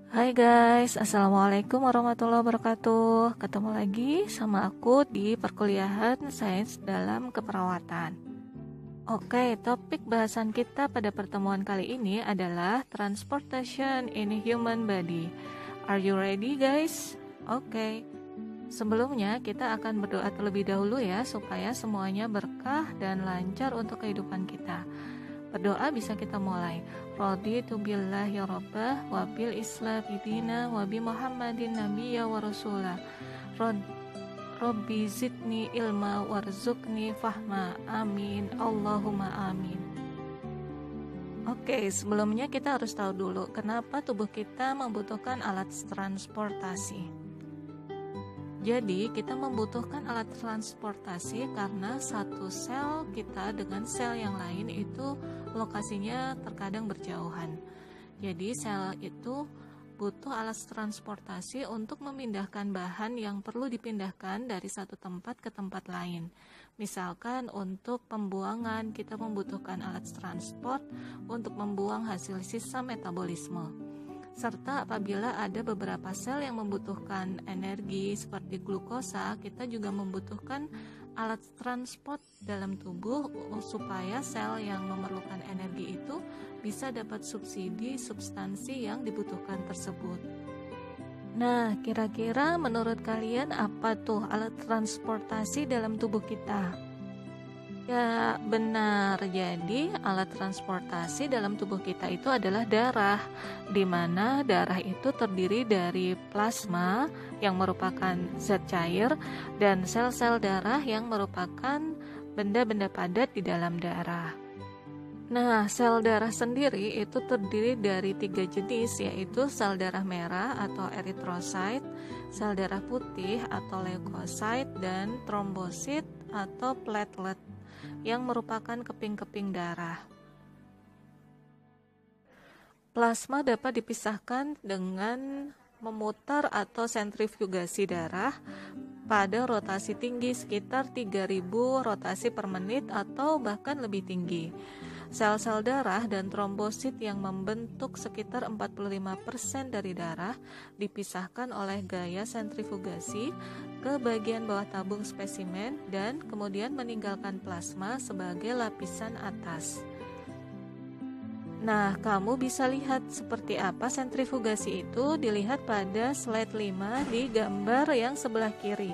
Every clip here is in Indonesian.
Hai guys, Assalamualaikum warahmatullahi wabarakatuh. Ketemu lagi sama aku di perkuliahan Sains dalam Keperawatan. Oke, topik bahasan kita pada pertemuan kali ini adalah Transportation in Human Body. Are you ready guys? Oke. Sebelumnya kita akan berdoa terlebih dahulu ya, supaya semuanya berkah dan lancar untuk kehidupan kita. Berdoa bisa kita mulai. Raditu billahi rabbah wa bil islam dina wa bi Muhammadin nabiyya wa rasulah. Rabbi zidni ilma warzuqni fahma. Amin. Allahumma amin. Oke, sebelumnya kita harus tahu dulu kenapa tubuh kita membutuhkan alat transportasi. Jadi, kita membutuhkan alat transportasi karena satu sel kita dengan sel yang lain itu lokasinya terkadang berjauhan. Jadi, sel itu butuh alat transportasi untuk memindahkan bahan yang perlu dipindahkan dari satu tempat ke tempat lain. Misalkan untuk pembuangan, kita membutuhkan alat transport untuk membuang hasil sisa metabolisme. Serta apabila ada beberapa sel yang membutuhkan energi seperti glukosa, kita juga membutuhkan alat transport dalam tubuh supaya sel yang memerlukan energi itu bisa dapat subsidi substansi yang dibutuhkan tersebut. Nah, kira-kira menurut kalian apa tuh alat transportasi dalam tubuh kita? Ya, benar. Jadi, alat transportasi dalam tubuh kita itu adalah darah, di mana darah itu terdiri dari plasma yang merupakan zat cair dan sel-sel darah yang merupakan benda-benda padat di dalam darah. Nah, sel darah sendiri itu terdiri dari 3 jenis, yaitu sel darah merah atau eritrosit, sel darah putih atau leukosit, dan trombosit atau platelet yang merupakan keping-keping darah. Plasma dapat dipisahkan dengan memutar atau sentrifugasi darah pada rotasi tinggi sekitar 3000 rotasi per menit atau bahkan lebih tinggi. Sel-sel darah dan trombosit yang membentuk sekitar 45% dari darah dipisahkan oleh gaya sentrifugasi ke bagian bawah tabung spesimen dan kemudian meninggalkan plasma sebagai lapisan atas. Nah, kamu bisa lihat seperti apa sentrifugasi itu dilihat pada slide 5 di gambar yang sebelah kiri.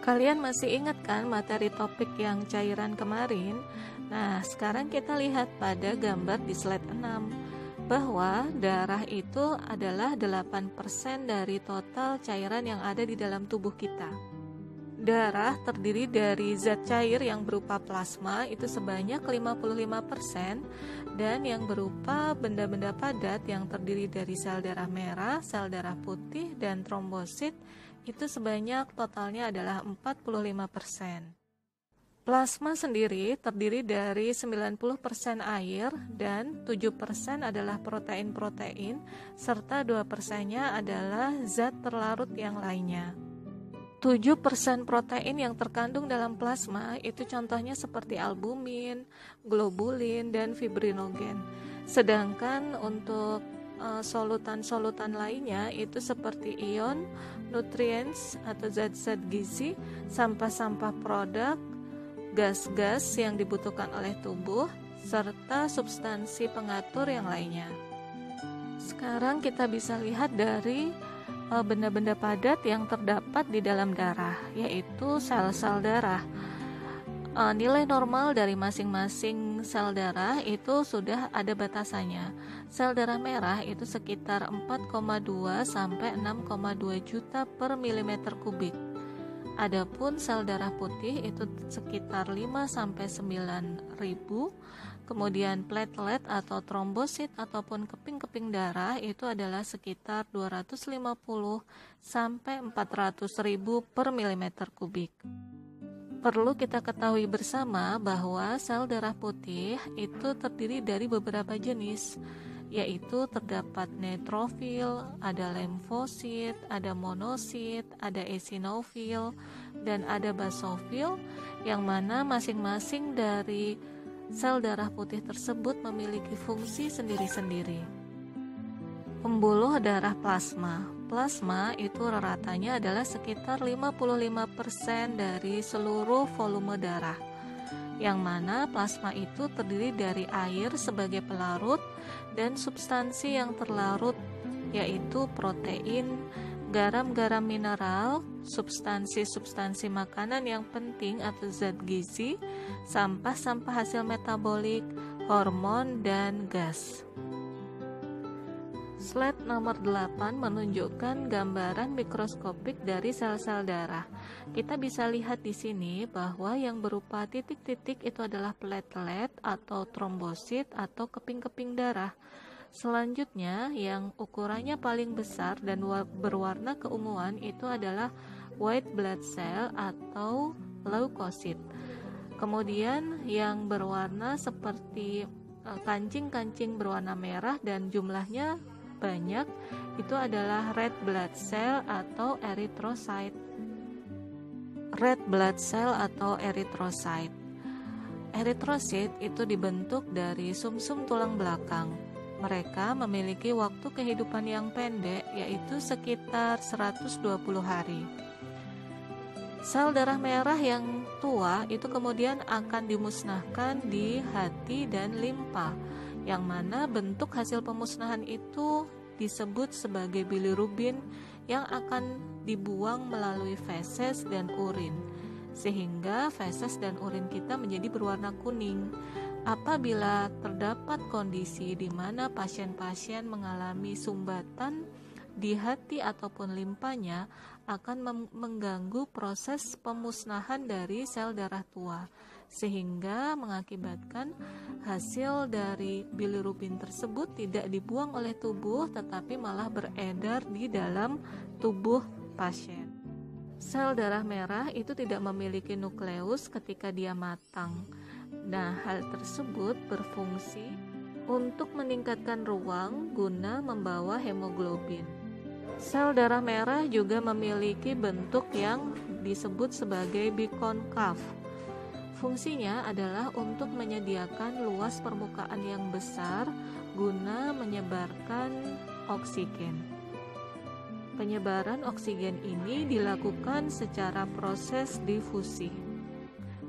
Kalian masih ingat kan materi topik yang cairan kemarin? Nah, sekarang kita lihat pada gambar di slide 6 bahwa darah itu adalah 8% dari total cairan yang ada di dalam tubuh kita. Darah terdiri dari zat cair yang berupa plasma itu sebanyak 55% dan yang berupa benda-benda padat yang terdiri dari sel darah merah, sel darah putih, dan trombosit itu sebanyak totalnya adalah 45%. Plasma sendiri terdiri dari 90% air dan 7% adalah protein-protein serta 2%-nya adalah zat terlarut yang lainnya. 7% protein yang terkandung dalam plasma itu contohnya seperti albumin, globulin, dan fibrinogen. Sedangkan untuk solutan-solutan lainnya itu seperti ion, nutrients atau zat-zat gizi, sampah-sampah produk, gas-gas yang dibutuhkan oleh tubuh, serta substansi pengatur yang lainnya. Sekarang kita bisa lihat dari benda-benda padat yang terdapat di dalam darah, yaitu sel-sel darah. Nilai normal dari masing-masing sel darah itu sudah ada batasannya. Sel darah merah itu sekitar 4,2 sampai 6,2 juta per milimeter kubik. Adapun sel darah putih itu sekitar 5 sampai 9 ribu. Kemudian platelet atau trombosit ataupun keping-keping darah itu adalah sekitar 250 sampai 400 ribu per milimeter kubik. Perlu kita ketahui bersama bahwa sel darah putih itu terdiri dari beberapa jenis, yaitu terdapat neutrofil, ada limfosit, ada monosit, ada eosinofil, dan ada basofil, yang mana masing-masing dari sel darah putih tersebut memiliki fungsi sendiri-sendiri. Pembuluh darah plasma. Plasma itu ratanya adalah sekitar 55% dari seluruh volume darah, yang mana plasma itu terdiri dari air sebagai pelarut dan substansi yang terlarut, yaitu protein, garam-garam mineral, substansi-substansi makanan yang penting atau zat gizi, sampah-sampah hasil metabolik, hormon, dan gas. Slide nomor 8 menunjukkan gambaran mikroskopik dari sel-sel darah. Kita bisa lihat di sini bahwa yang berupa titik-titik itu adalah platelet atau trombosit atau keping-keping darah. Selanjutnya, yang ukurannya paling besar dan berwarna keunguan itu adalah white blood cell atau leukosit. Kemudian yang berwarna seperti kancing-kancing berwarna merah dan jumlahnya banyak itu adalah red blood cell atau erythrocyte. Red blood cell atau erythrocyte. Erythrocyte itu dibentuk dari sumsum tulang belakang. Mereka memiliki waktu kehidupan yang pendek, yaitu sekitar 120 hari. Sel darah merah yang tua itu kemudian akan dimusnahkan di hati dan limpa, yang mana bentuk hasil pemusnahan itu disebut sebagai bilirubin yang akan dibuang melalui feses dan urin, sehingga feses dan urin kita menjadi berwarna kuning. Apabila terdapat kondisi di mana pasien-pasien mengalami sumbatan di hati ataupun limpanya, akan mengganggu proses pemusnahan dari sel darah tua, sehingga mengakibatkan hasil dari bilirubin tersebut tidak dibuang oleh tubuh tetapi malah beredar di dalam tubuh pasien. Sel darah merah itu tidak memiliki nukleus ketika dia matang. Nah, hal tersebut berfungsi untuk meningkatkan ruang guna membawa hemoglobin. Sel darah merah juga memiliki bentuk yang disebut sebagai bikonkaf. Fungsinya adalah untuk menyediakan luas permukaan yang besar guna menyebarkan oksigen. Penyebaran oksigen ini dilakukan secara proses difusi.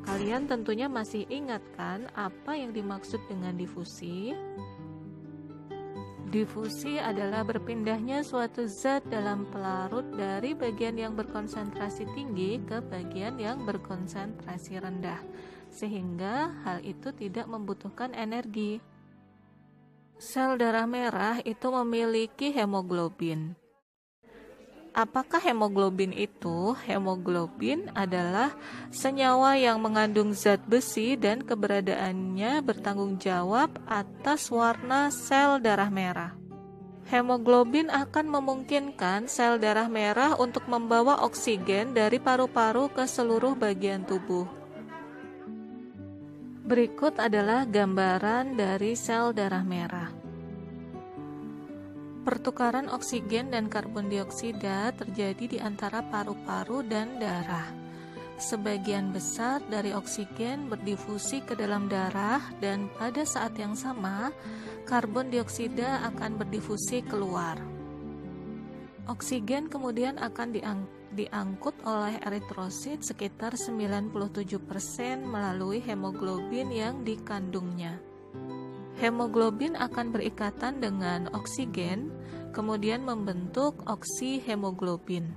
Kalian tentunya masih ingat kan apa yang dimaksud dengan difusi? Difusi adalah berpindahnya suatu zat dalam pelarut dari bagian yang berkonsentrasi tinggi ke bagian yang berkonsentrasi rendah, sehingga hal itu tidak membutuhkan energi. Sel darah merah itu memiliki hemoglobin. Apakah hemoglobin itu? Hemoglobin adalah senyawa yang mengandung zat besi dan keberadaannya bertanggung jawab atas warna sel darah merah. Hemoglobin akan memungkinkan sel darah merah untuk membawa oksigen dari paru-paru ke seluruh bagian tubuh. Berikut adalah gambaran dari sel darah merah. Pertukaran oksigen dan karbon dioksida terjadi di antara paru-paru dan darah. Sebagian besar dari oksigen berdifusi ke dalam darah dan pada saat yang sama, karbon dioksida akan berdifusi keluar. Oksigen kemudian akan diangkut oleh eritrosit sekitar 97% melalui hemoglobin yang dikandungnya. Hemoglobin akan berikatan dengan oksigen, kemudian membentuk oksihemoglobin.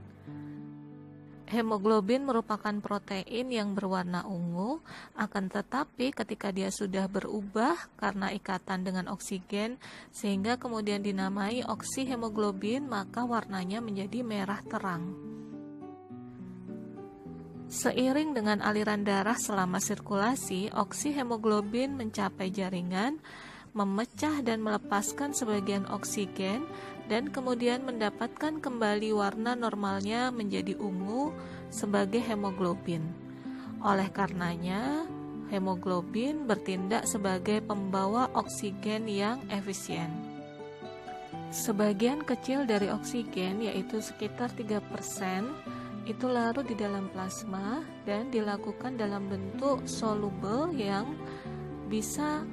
Hemoglobin merupakan protein yang berwarna ungu, akan tetapi ketika dia sudah berubah karena ikatan dengan oksigen, sehingga kemudian dinamai oksihemoglobin, maka warnanya menjadi merah terang. Seiring dengan aliran darah selama sirkulasi, oksihemoglobin mencapai jaringan, memecah dan melepaskan sebagian oksigen, dan kemudian mendapatkan kembali warna normalnya menjadi ungu sebagai hemoglobin. Oleh karenanya, hemoglobin bertindak sebagai pembawa oksigen yang efisien. Sebagian kecil dari oksigen, yaitu sekitar 3%, itu larut di dalam plasma dan dilakukan dalam bentuk soluble yang bisa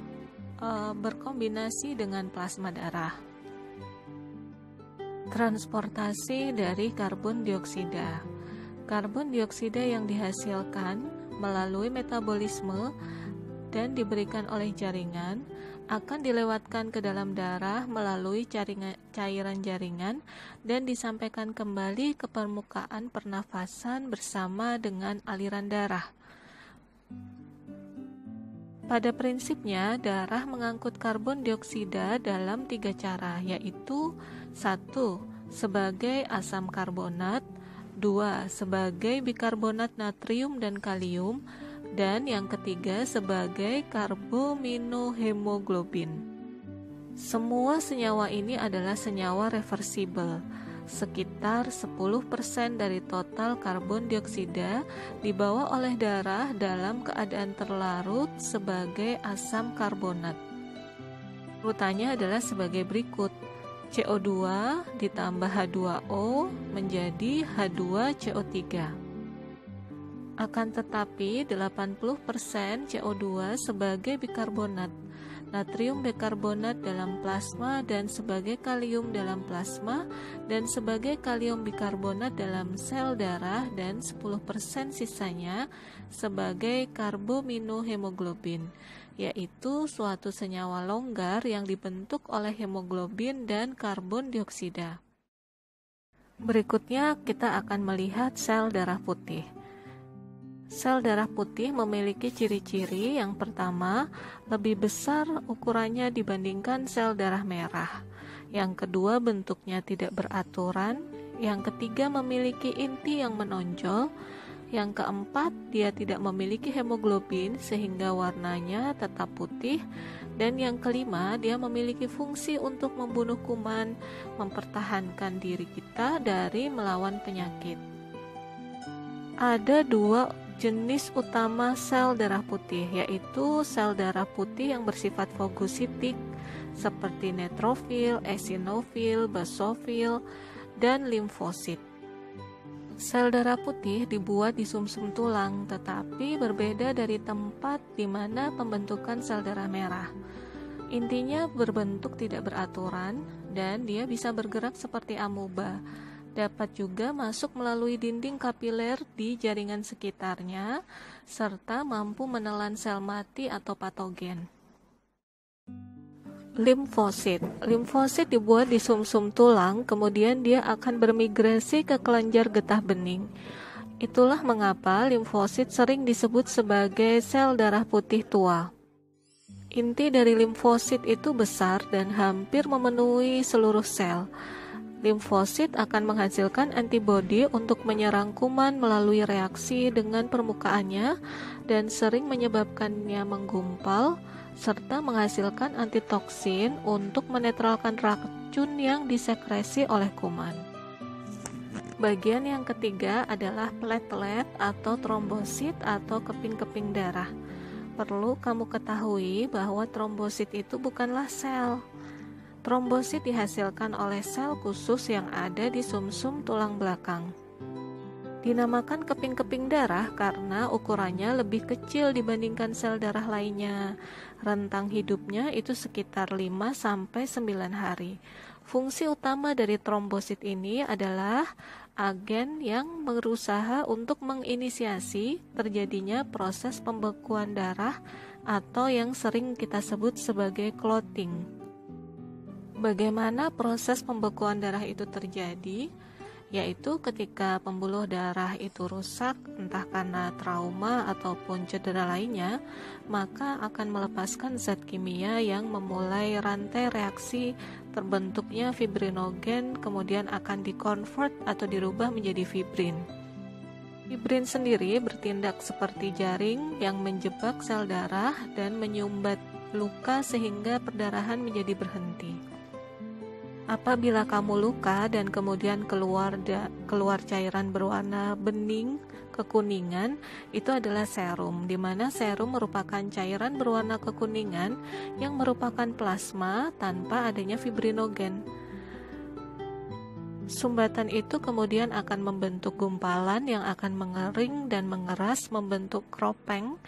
berkombinasi dengan plasma darah. Transportasi dari karbon dioksida. Karbon dioksida yang dihasilkan melalui metabolisme dan diberikan oleh jaringan akan dilewatkan ke dalam darah melalui cairan jaringan dan disampaikan kembali ke permukaan pernafasan bersama dengan aliran darah. Pada prinsipnya, darah mengangkut karbon dioksida dalam 3 cara, yaitu 1. Sebagai asam karbonat, 2. Sebagai bikarbonat natrium dan kalium, dan yang ketiga sebagai karbominohemoglobin. Semua senyawa ini adalah senyawa reversibel. Sekitar 10% dari total karbon dioksida dibawa oleh darah dalam keadaan terlarut sebagai asam karbonat. Urutannya adalah sebagai berikut. CO2 ditambah H2O menjadi H2CO3. Akan tetapi 80% CO2 sebagai bikarbonat, natrium bikarbonat dalam plasma dan sebagai kalium dalam plasma, dan sebagai kalium bikarbonat dalam sel darah, dan 10% sisanya sebagai karbominohemoglobin, yaitu suatu senyawa longgar yang dibentuk oleh hemoglobin dan karbon dioksida. Berikutnya kita akan melihat sel darah putih. Sel darah putih memiliki ciri-ciri. Yang pertama, lebih besar ukurannya dibandingkan sel darah merah. Yang kedua, bentuknya tidak beraturan. Yang ketiga, memiliki inti yang menonjol. Yang keempat, dia tidak memiliki hemoglobin sehingga warnanya tetap putih. Dan yang kelima, dia memiliki fungsi untuk membunuh kuman, mempertahankan diri kita dari melawan penyakit. Ada 2 jenis utama sel darah putih, yaitu sel darah putih yang bersifat fagositik seperti neutrofil, eosinofil, basofil, dan limfosit. Sel darah putih dibuat di sumsum tulang, tetapi berbeda dari tempat di mana pembentukan sel darah merah. Intinya berbentuk tidak beraturan dan dia bisa bergerak seperti amoeba. Dapat juga masuk melalui dinding kapiler di jaringan sekitarnya, serta mampu menelan sel mati atau patogen. Limfosit. Limfosit dibuat di sumsum tulang, kemudian dia akan bermigrasi ke kelenjar getah bening. Itulah mengapa limfosit sering disebut sebagai sel darah putih tua. Inti dari limfosit itu besar dan hampir memenuhi seluruh sel. Limfosit akan menghasilkan antibodi untuk menyerang kuman melalui reaksi dengan permukaannya dan sering menyebabkannya menggumpal, serta menghasilkan antitoksin untuk menetralkan racun yang disekresi oleh kuman. Bagian yang ketiga adalah platelet atau trombosit atau keping-keping darah. Perlu kamu ketahui bahwa trombosit itu bukanlah sel. Trombosit dihasilkan oleh sel khusus yang ada di sumsum tulang belakang. Dinamakan keping-keping darah karena ukurannya lebih kecil dibandingkan sel darah lainnya. Rentang hidupnya itu sekitar 5-9 hari. Fungsi utama dari trombosit ini adalah agen yang berusaha untuk menginisiasi terjadinya proses pembekuan darah atau yang sering kita sebut sebagai clotting. Bagaimana proses pembekuan darah itu terjadi? Yaitu ketika pembuluh darah itu rusak, entah karena trauma ataupun cedera lainnya, maka akan melepaskan zat kimia yang memulai rantai reaksi terbentuknya fibrinogen, kemudian akan dikonvert atau dirubah menjadi fibrin. Fibrin sendiri bertindak seperti jaring yang menjebak sel darah dan menyumbat luka sehingga perdarahan menjadi berhenti. Apabila kamu luka dan kemudian keluar cairan berwarna bening kekuningan, itu adalah serum, di mana serum merupakan cairan berwarna kekuningan yang merupakan plasma tanpa adanya fibrinogen. Sumbatan itu kemudian akan membentuk gumpalan yang akan mengering dan mengeras membentuk keropeng,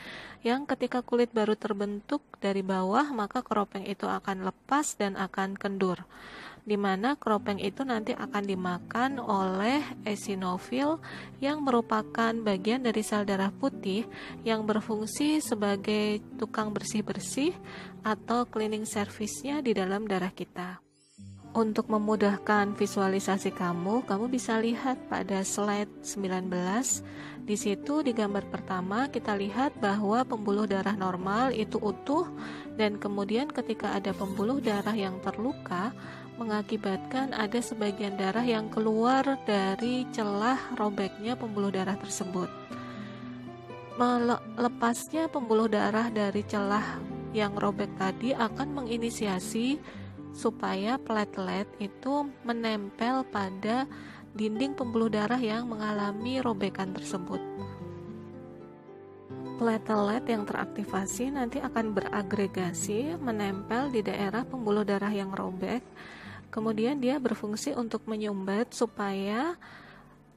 yang ketika kulit baru terbentuk dari bawah maka keropeng itu akan lepas dan akan kendur, di mana keropeng itu nanti akan dimakan oleh eosinofil yang merupakan bagian dari sel darah putih yang berfungsi sebagai tukang bersih-bersih atau cleaning service-nya di dalam darah kita. Untuk memudahkan visualisasi kamu bisa lihat pada slide 19. Di situ di gambar pertama kita lihat bahwa pembuluh darah normal itu utuh, dan kemudian ketika ada pembuluh darah yang terluka mengakibatkan ada sebagian darah yang keluar dari celah robeknya pembuluh darah tersebut. Melepasnya pembuluh darah dari celah yang robek tadi akan menginisiasi supaya platelet itu menempel pada dinding pembuluh darah yang mengalami robekan tersebut. Platelet yang teraktivasi nanti akan beragregasi menempel di daerah pembuluh darah yang robek. Kemudian dia berfungsi untuk menyumbat supaya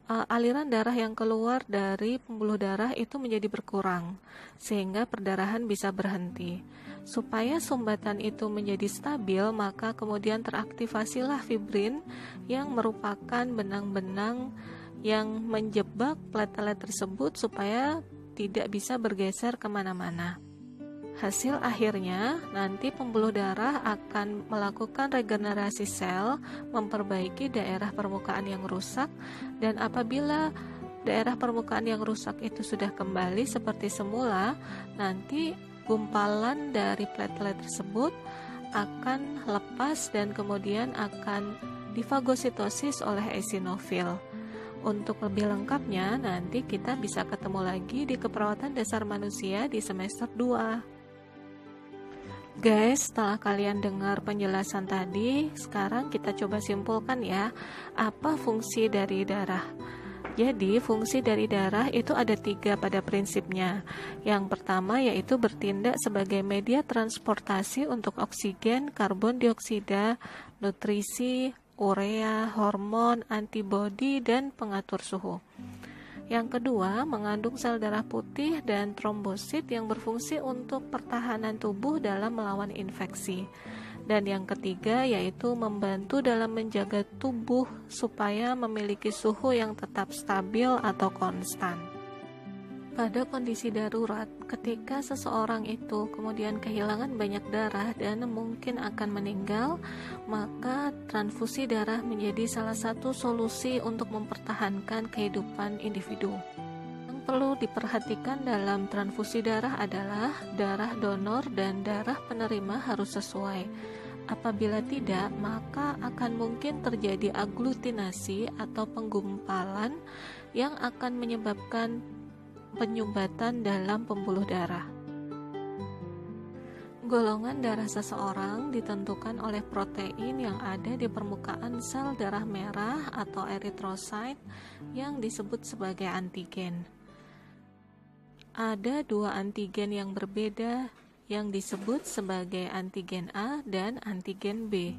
aliran darah yang keluar dari pembuluh darah itu menjadi berkurang, sehingga perdarahan bisa berhenti. Supaya sumbatan itu menjadi stabil, maka kemudian teraktivasilah fibrin yang merupakan benang-benang yang menjebak platelet tersebut supaya tidak bisa bergeser kemana-mana. Hasil akhirnya, nanti pembuluh darah akan melakukan regenerasi sel, memperbaiki daerah permukaan yang rusak, dan apabila daerah permukaan yang rusak itu sudah kembali seperti semula, nanti gumpalan dari platelet tersebut akan lepas dan kemudian akan difagositosis oleh eosinofil. Untuk lebih lengkapnya, nanti kita bisa ketemu lagi di keperawatan dasar manusia di semester 2. Guys, setelah kalian dengar penjelasan tadi, sekarang kita coba simpulkan ya, apa fungsi dari darah. Jadi, fungsi dari darah itu ada 3 pada prinsipnya. Yang pertama yaitu bertindak sebagai media transportasi untuk oksigen, karbon dioksida, nutrisi, urea, hormon, antibodi, dan pengatur suhu. Yang kedua, mengandung sel darah putih dan trombosit yang berfungsi untuk pertahanan tubuh dalam melawan infeksi. Dan yang ketiga yaitu membantu dalam menjaga tubuh supaya memiliki suhu yang tetap stabil atau konstan. Pada kondisi darurat, ketika seseorang itu kemudian kehilangan banyak darah dan mungkin akan meninggal, maka transfusi darah menjadi salah satu solusi untuk mempertahankan kehidupan individu. Yang perlu diperhatikan dalam transfusi darah adalah darah donor dan darah penerima harus sesuai. Apabila tidak, maka akan mungkin terjadi aglutinasi atau penggumpalan yang akan menyebabkan penyumbatan dalam pembuluh darah. Golongan darah seseorang ditentukan oleh protein yang ada di permukaan sel darah merah atau eritrosit yang disebut sebagai antigen. Ada 2 antigen yang berbeda yang disebut sebagai antigen A dan antigen B.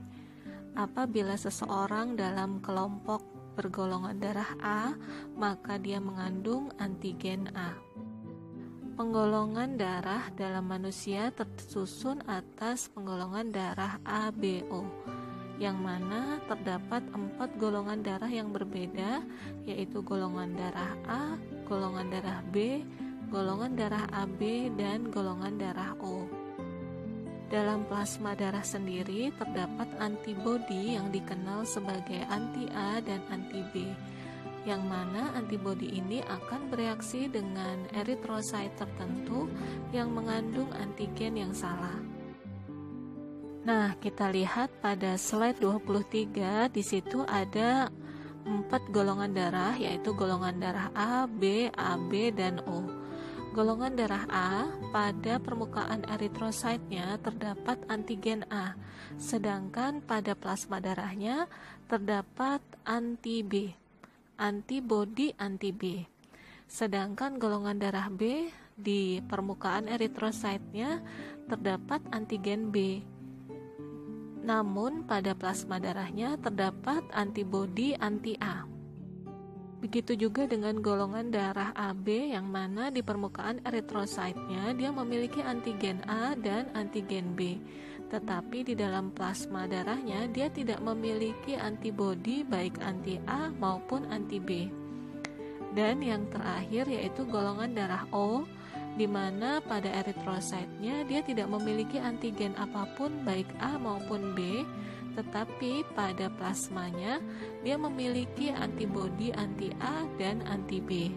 Apabila seseorang dalam kelompok bergolongan darah A, maka dia mengandung antigen A. Penggolongan darah dalam manusia tersusun atas penggolongan darah ABO, yang mana terdapat 4 golongan darah yang berbeda, yaitu golongan darah A, golongan darah B, golongan darah AB, dan golongan darah O. Dalam plasma darah sendiri terdapat antibodi yang dikenal sebagai anti-A dan anti-B, yang mana antibodi ini akan bereaksi dengan eritrosit tertentu yang mengandung antigen yang salah. Nah, kita lihat pada slide 23, di situ ada 4 golongan darah, yaitu golongan darah A, B, AB, dan O. Golongan darah A, pada permukaan eritrositnya terdapat antigen A, sedangkan pada plasma darahnya terdapat anti-B, antibodi anti-B. Sedangkan golongan darah B, di permukaan eritrositnya terdapat antigen B. Namun pada plasma darahnya terdapat antibodi anti-A. Begitu juga dengan golongan darah AB yang mana di permukaan eritrositnya dia memiliki antigen A dan antigen B. Tetapi di dalam plasma darahnya dia tidak memiliki antibodi baik anti-A maupun anti-B. Dan yang terakhir yaitu golongan darah O, di mana pada eritrositnya dia tidak memiliki antigen apapun baik A maupun B, tetapi pada plasmanya dia memiliki antibodi anti-A dan anti-B.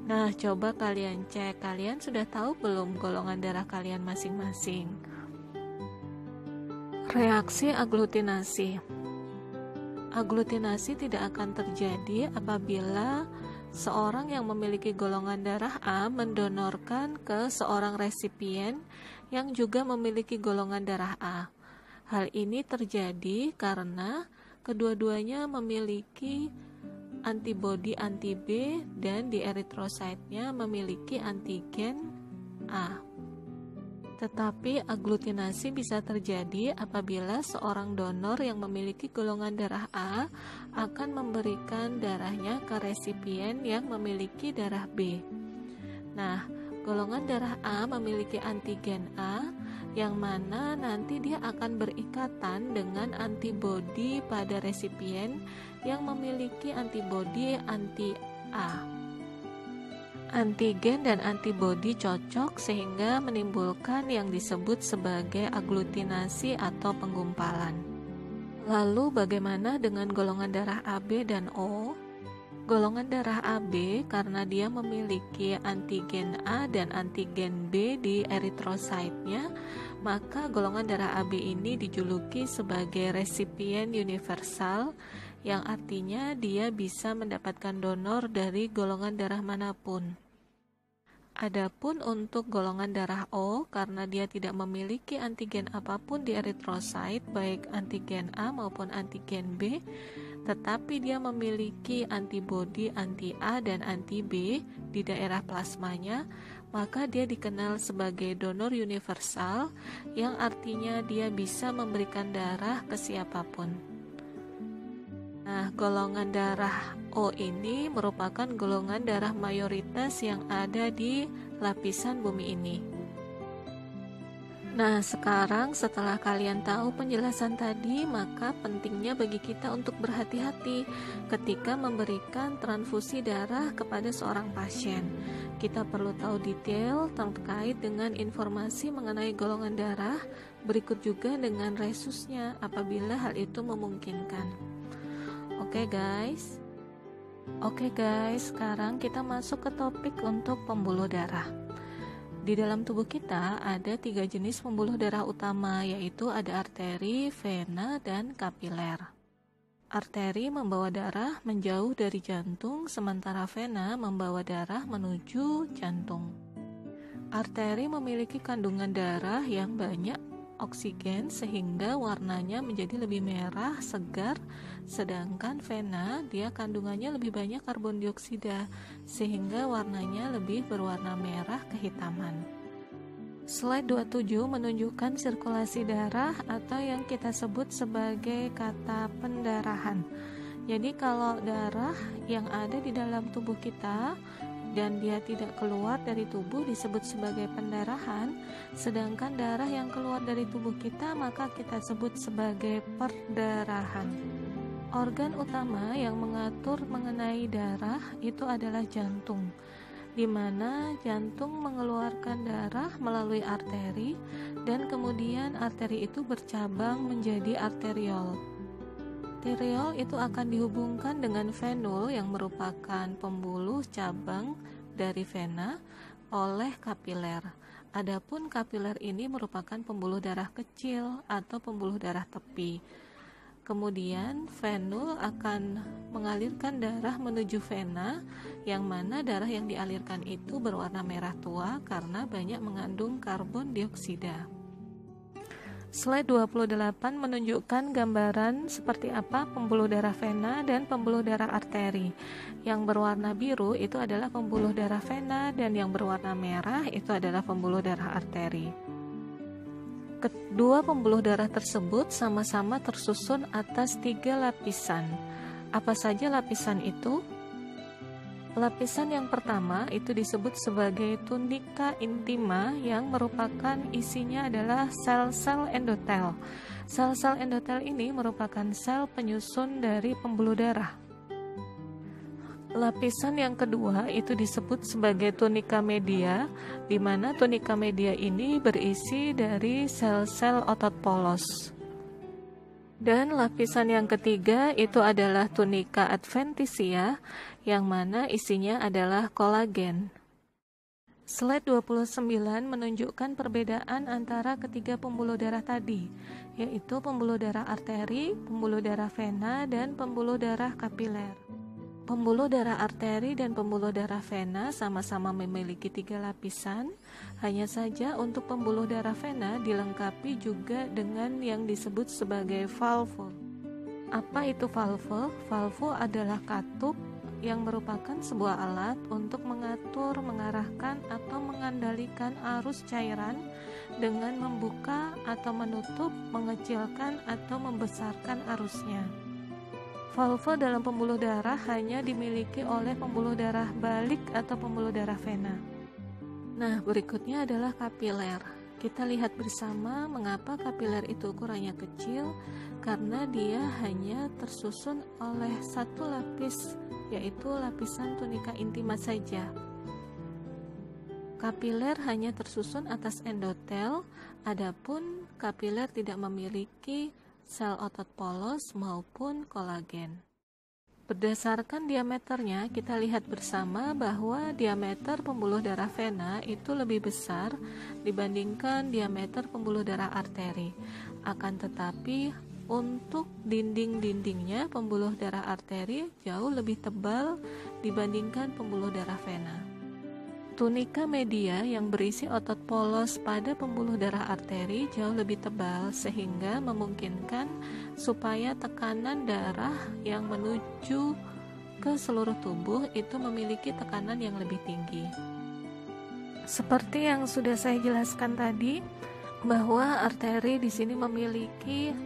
Nah, coba kalian cek, kalian sudah tahu belum golongan darah kalian masing-masing? Reaksi aglutinasi. Aglutinasi tidak akan terjadi apabila seorang yang memiliki golongan darah A mendonorkan ke seorang resipien yang juga memiliki golongan darah A. Hal ini terjadi karena kedua-duanya memiliki antibodi anti-B dan di eritrositnya memiliki antigen A. Tetapi aglutinasi bisa terjadi apabila seorang donor yang memiliki golongan darah A akan memberikan darahnya ke resipien yang memiliki darah B. Nah, golongan darah A memiliki antigen A, yang mana nanti dia akan berikatan dengan antibodi pada resipien yang memiliki antibodi anti-A. Antigen dan antibodi cocok sehingga menimbulkan yang disebut sebagai aglutinasi atau penggumpalan. Lalu bagaimana dengan golongan darah AB dan O? Golongan darah AB karena dia memiliki antigen A dan antigen B di eritrositnya, maka golongan darah AB ini dijuluki sebagai resipien universal, yang artinya dia bisa mendapatkan donor dari golongan darah manapun. Adapun untuk golongan darah O, karena dia tidak memiliki antigen apapun di eritrosit, baik antigen A maupun antigen B, tetapi dia memiliki antibodi anti-A dan anti-B di daerah plasmanya, maka dia dikenal sebagai donor universal, yang artinya dia bisa memberikan darah ke siapapun. Nah, golongan darah O ini merupakan golongan darah mayoritas yang ada di lapisan bumi ini. Nah, sekarang setelah kalian tahu penjelasan tadi, maka pentingnya bagi kita untuk berhati-hati ketika memberikan transfusi darah kepada seorang pasien. Kita perlu tahu detail terkait dengan informasi mengenai golongan darah, berikut juga dengan resusnya apabila hal itu memungkinkan. Oke guys, sekarang kita masuk ke topik untuk pembuluh darah. Di dalam tubuh kita ada 3 jenis pembuluh darah utama, yaitu ada arteri, vena, dan kapiler. Arteri membawa darah menjauh dari jantung, sementara vena membawa darah menuju jantung. Arteri memiliki kandungan darah yang banyak oksigen sehingga warnanya menjadi lebih merah segar, sedangkan vena dia kandungannya lebih banyak karbon dioksida sehingga warnanya lebih berwarna merah kehitaman. Slide 27 menunjukkan sirkulasi darah atau yang kita sebut sebagai kata pendarahan. Jadi kalau darah yang ada di dalam tubuh kita dan dia tidak keluar dari tubuh disebut sebagai pendarahan, sedangkan darah yang keluar dari tubuh kita maka kita sebut sebagai perdarahan. Organ utama yang mengatur mengenai darah itu adalah jantung, di mana jantung mengeluarkan darah melalui arteri dan kemudian arteri itu bercabang menjadi arteriol. Arteriol itu akan dihubungkan dengan venul yang merupakan pembuluh cabang dari vena oleh kapiler. Adapun kapiler ini merupakan pembuluh darah kecil atau pembuluh darah tepi. Kemudian venul akan mengalirkan darah menuju vena, yang mana darah yang dialirkan itu berwarna merah tua karena banyak mengandung karbon dioksida. Slide 28 menunjukkan gambaran seperti apa pembuluh darah vena dan pembuluh darah arteri. Yang berwarna biru itu adalah pembuluh darah vena dan yang berwarna merah itu adalah pembuluh darah arteri. Kedua pembuluh darah tersebut sama-sama tersusun atas 3 lapisan. Apa saja lapisan itu? Lapisan yang pertama itu disebut sebagai tunika intima yang merupakan isinya adalah sel-sel endotel. Sel-sel endotel ini merupakan sel penyusun dari pembuluh darah. Lapisan yang kedua itu disebut sebagai tunika media, di mana tunika media ini berisi dari sel-sel otot polos. Dan lapisan yang ketiga itu adalah tunika adventitia, yang mana isinya adalah kolagen. Slide 29 menunjukkan perbedaan antara ketiga pembuluh darah tadi, yaitu pembuluh darah arteri, pembuluh darah vena, dan pembuluh darah kapiler. Pembuluh darah arteri dan pembuluh darah vena sama-sama memiliki 3 lapisan, hanya saja untuk pembuluh darah vena dilengkapi juga dengan yang disebut sebagai valve. Apa itu valve? Valve adalah katup yang merupakan sebuah alat untuk mengatur, mengarahkan, atau mengendalikan arus cairan dengan membuka atau menutup, mengecilkan, atau membesarkan arusnya. Valve dalam pembuluh darah hanya dimiliki oleh pembuluh darah balik atau pembuluh darah vena. Nah, berikutnya adalah kapiler. Kita lihat bersama mengapa kapiler itu ukurannya kecil, karena dia hanya tersusun oleh satu lapis, yaitu lapisan tunika intima saja. Kapiler hanya tersusun atas endotel, adapun kapiler tidak memiliki sel otot polos maupun kolagen. Berdasarkan diameternya, kita lihat bersama bahwa diameter pembuluh darah vena itu lebih besar dibandingkan diameter pembuluh darah arteri. Akan tetapi, untuk dinding-dindingnya pembuluh darah arteri jauh lebih tebal dibandingkan pembuluh darah vena. Tunika media yang berisi otot polos pada pembuluh darah arteri jauh lebih tebal sehingga memungkinkan supaya tekanan darah yang menuju ke seluruh tubuh itu memiliki tekanan yang lebih tinggi. Seperti yang sudah saya jelaskan tadi, bahwa arteri di sini memiliki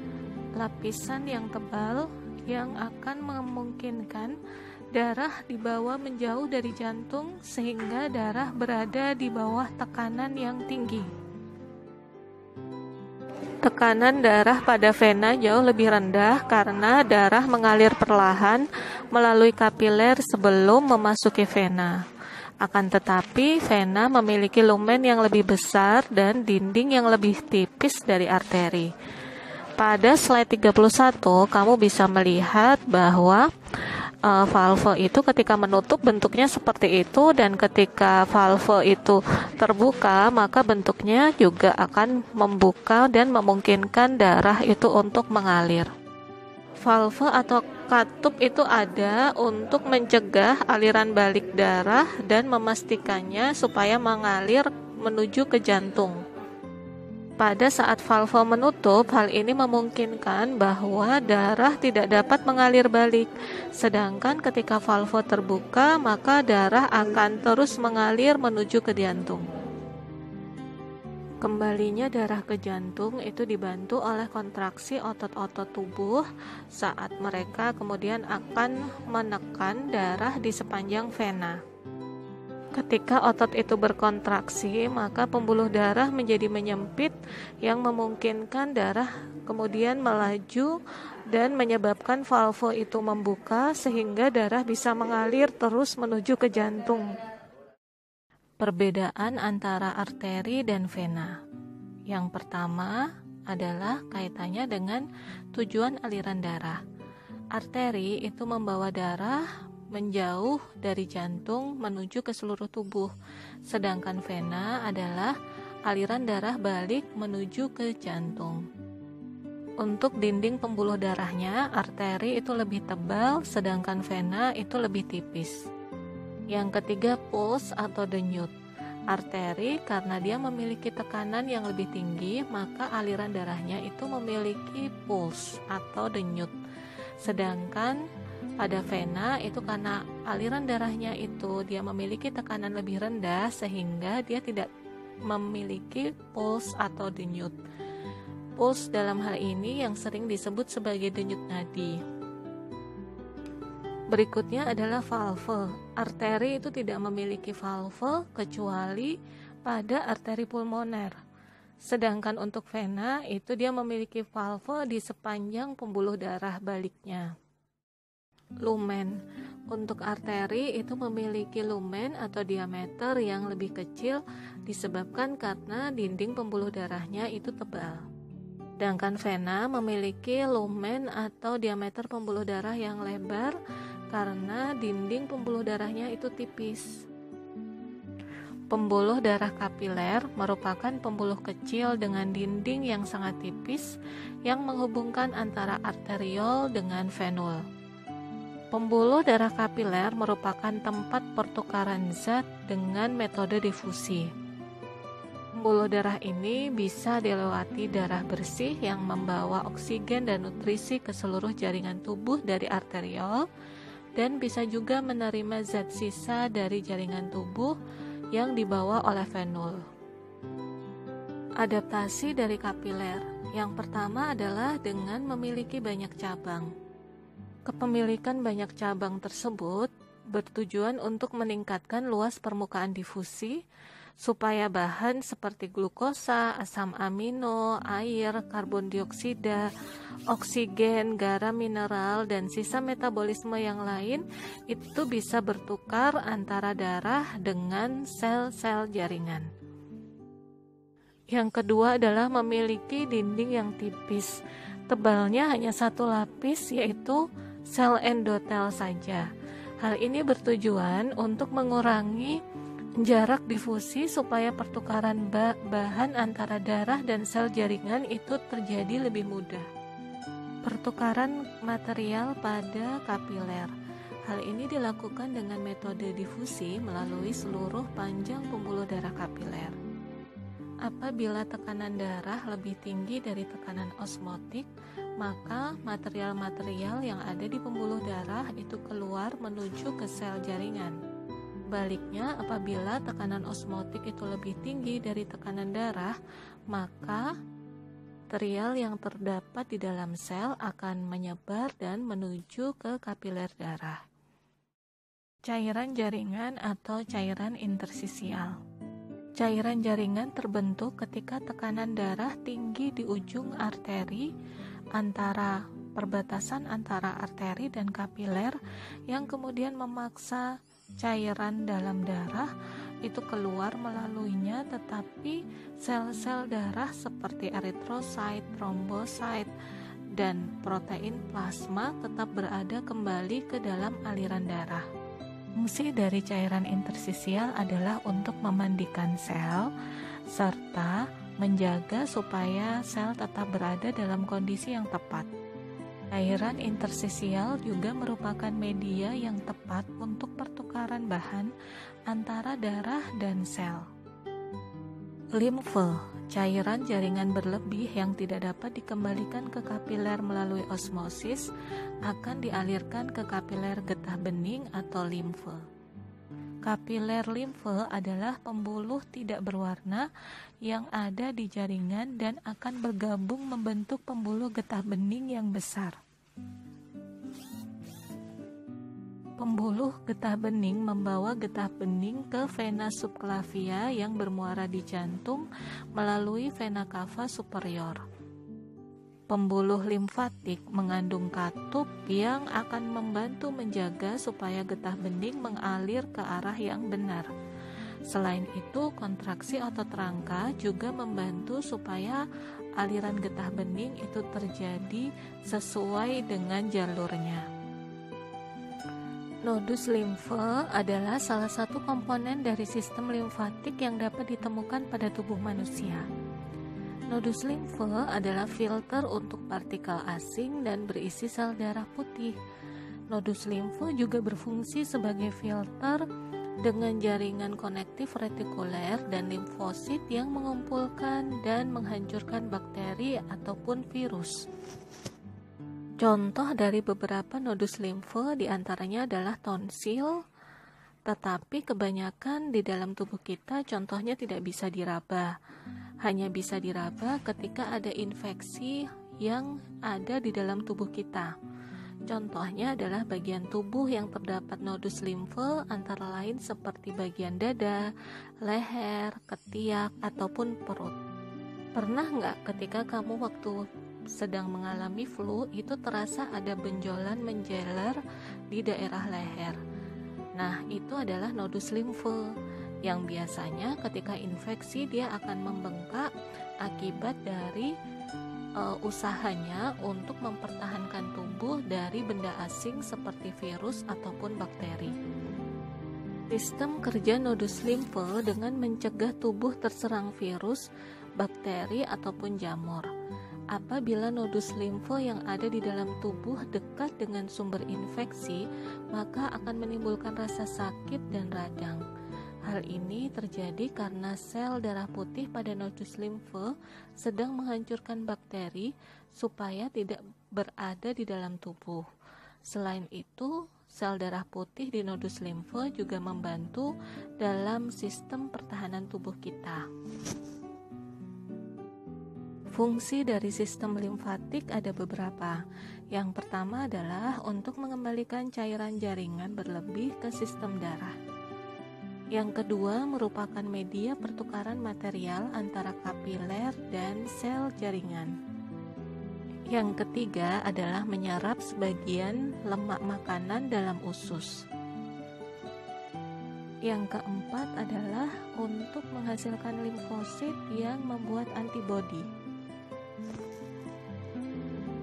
lapisan yang tebal yang akan memungkinkan darah dibawa menjauh dari jantung sehingga darah berada di bawah tekanan yang tinggi. Tekanan darah pada vena jauh lebih rendah karena darah mengalir perlahan melalui kapiler sebelum memasuki vena. Akan tetapi, vena memiliki lumen yang lebih besar dan dinding yang lebih tipis dari arteri. Pada slide 31, kamu bisa melihat bahwa valve itu ketika menutup bentuknya seperti itu, dan ketika valve itu terbuka maka bentuknya juga akan membuka dan memungkinkan darah itu untuk mengalir. Valve atau katup itu ada untuk mencegah aliran balik darah dan memastikannya supaya mengalir menuju ke jantung. Pada saat valve menutup, hal ini memungkinkan bahwa darah tidak dapat mengalir balik. Sedangkan ketika valve terbuka, maka darah akan terus mengalir menuju ke jantung. Kembalinya darah ke jantung itu dibantu oleh kontraksi otot-otot tubuh saat mereka kemudian akan menekan darah di sepanjang vena. Ketika otot itu berkontraksi, maka pembuluh darah menjadi menyempit yang memungkinkan darah kemudian melaju dan menyebabkan valve itu membuka sehingga darah bisa mengalir terus menuju ke jantung. Perbedaan antara arteri dan vena. Yang pertama adalah kaitannya dengan tujuan aliran darah. Arteri itu membawa darah menjauh dari jantung menuju ke seluruh tubuh, sedangkan vena adalah aliran darah balik menuju ke jantung. Untuk dinding pembuluh darahnya, arteri itu lebih tebal, sedangkan vena itu lebih tipis. Yang ketiga, puls atau denyut. Arteri karena dia memiliki tekanan yang lebih tinggi, maka aliran darahnya itu memiliki puls atau denyut. Sedangkan pada vena itu karena aliran darahnya itu dia memiliki tekanan lebih rendah sehingga dia tidak memiliki puls atau denyut. puls dalam hal ini yang sering disebut sebagai denyut nadi. Berikutnya adalah valve. Arteri itu tidak memiliki valve kecuali pada arteri pulmoner. Sedangkan untuk vena itu dia memiliki valve di sepanjang pembuluh darah baliknya. Lumen. Untuk arteri itu memiliki lumen atau diameter yang lebih kecil disebabkan karena dinding pembuluh darahnya itu tebal. Sedangkan vena memiliki lumen atau diameter pembuluh darah yang lebar karena dinding pembuluh darahnya itu tipis. Pembuluh darah kapiler merupakan pembuluh kecil dengan dinding yang sangat tipis yang menghubungkan antara arteriol dengan venul. Pembuluh darah kapiler merupakan tempat pertukaran zat dengan metode difusi. Pembuluh darah ini bisa dilewati darah bersih yang membawa oksigen dan nutrisi ke seluruh jaringan tubuh dari arteriol dan bisa juga menerima zat sisa dari jaringan tubuh yang dibawa oleh venul. Adaptasi dari kapiler. Yang pertama adalah dengan memiliki banyak cabang. Kepemilikan banyak cabang tersebut bertujuan untuk meningkatkan luas permukaan difusi supaya bahan seperti glukosa, asam amino, air, karbon dioksida, oksigen, garam mineral, dan sisa metabolisme yang lain itu bisa bertukar antara darah dengan sel-sel jaringan. Yang kedua adalah memiliki dinding yang tipis. Tebalnya hanya satu lapis, yaitu sel endotel saja. Hal ini bertujuan untuk mengurangi jarak difusi supaya pertukaran bahan antara darah dan sel jaringan itu terjadi lebih mudah. Pertukaran material pada kapiler. Hal ini dilakukan dengan metode difusi melalui seluruh panjang pembuluh darah kapiler. Apabila tekanan darah lebih tinggi dari tekanan osmotik, maka material-material yang ada di pembuluh darah itu keluar menuju ke sel jaringan. Baliknya, apabila tekanan osmotik itu lebih tinggi dari tekanan darah, maka material yang terdapat di dalam sel akan menyebar dan menuju ke kapiler darah. Cairan jaringan atau cairan intersisial. Cairan jaringan terbentuk ketika tekanan darah tinggi di ujung arteri antara perbatasan antara arteri dan kapiler yang kemudian memaksa cairan dalam darah itu keluar melaluinya, tetapi sel-sel darah seperti eritrosit, trombosit, dan protein plasma tetap berada kembali ke dalam aliran darah. Fungsi dari cairan intersisial adalah untuk memandikan sel serta menjaga supaya sel tetap berada dalam kondisi yang tepat. Cairan intersisial juga merupakan media yang tepat untuk pertukaran bahan antara darah dan sel. Limfe, cairan jaringan berlebih yang tidak dapat dikembalikan ke kapiler melalui osmosis, akan dialirkan ke kapiler getah bening atau limfe. Kapiler limfe adalah pembuluh tidak berwarna yang ada di jaringan dan akan bergabung membentuk pembuluh getah bening yang besar. Pembuluh getah bening membawa getah bening ke vena subclavia yang bermuara di jantung melalui vena cava superior. Pembuluh limfatik mengandung katup yang akan membantu menjaga supaya getah bening mengalir ke arah yang benar. Selain itu, kontraksi otot rangka juga membantu supaya aliran getah bening itu terjadi sesuai dengan jalurnya. Nodus limfe adalah salah satu komponen dari sistem limfatik yang dapat ditemukan pada tubuh manusia. Nodus limfe adalah filter untuk partikel asing dan berisi sel darah putih. Nodus limfe juga berfungsi sebagai filter dengan jaringan konektif retikuler dan limfosit yang mengumpulkan dan menghancurkan bakteri ataupun virus. Contoh dari beberapa nodus limfe diantaranya adalah tonsil, tetapi kebanyakan di dalam tubuh kita contohnya tidak bisa diraba. hanya bisa diraba ketika ada infeksi yang ada di dalam tubuh kita. Contohnya adalah bagian tubuh yang terdapat nodus limfe, antara lain seperti bagian dada, leher, ketiak, ataupun perut. Pernah nggak ketika kamu waktu sedang mengalami flu itu terasa ada benjolan menjeler di daerah leher? Nah, itu adalah nodus limfe yang biasanya ketika infeksi dia akan membengkak akibat dari usahanya untuk mempertahankan tubuh dari benda asing seperti virus ataupun bakteri. Sistem kerja nodus limfe dengan mencegah tubuh terserang virus, bakteri ataupun jamur. Apabila nodus limfe yang ada di dalam tubuh dekat dengan sumber infeksi, maka akan menimbulkan rasa sakit dan radang. Hal ini terjadi karena sel darah putih pada nodus limfe sedang menghancurkan bakteri supaya tidak berada di dalam tubuh. Selain itu, sel darah putih di nodus limfe juga membantu dalam sistem pertahanan tubuh kita. Fungsi dari sistem limfatik ada beberapa. Yang pertama adalah untuk mengembalikan cairan jaringan berlebih ke sistem darah. Yang kedua merupakan media pertukaran material antara kapiler dan sel jaringan. Yang ketiga adalah menyerap sebagian lemak makanan dalam usus. Yang keempat adalah untuk menghasilkan limfosit yang membuat antibodi.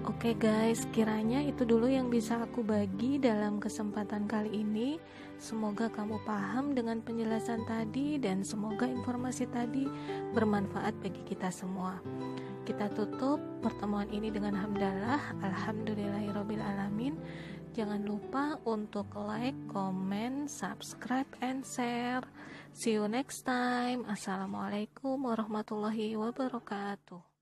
Oke guys, kiranya itu dulu yang bisa aku bagi dalam kesempatan kali ini. Semoga kamu paham dengan penjelasan tadi dan semoga informasi tadi bermanfaat bagi kita semua. Kita tutup pertemuan ini dengan hamdalah, alhamdulillahirobbilalamin. Jangan lupa untuk like, comment, subscribe, and share. See you next time. Assalamualaikum warahmatullahi wabarakatuh.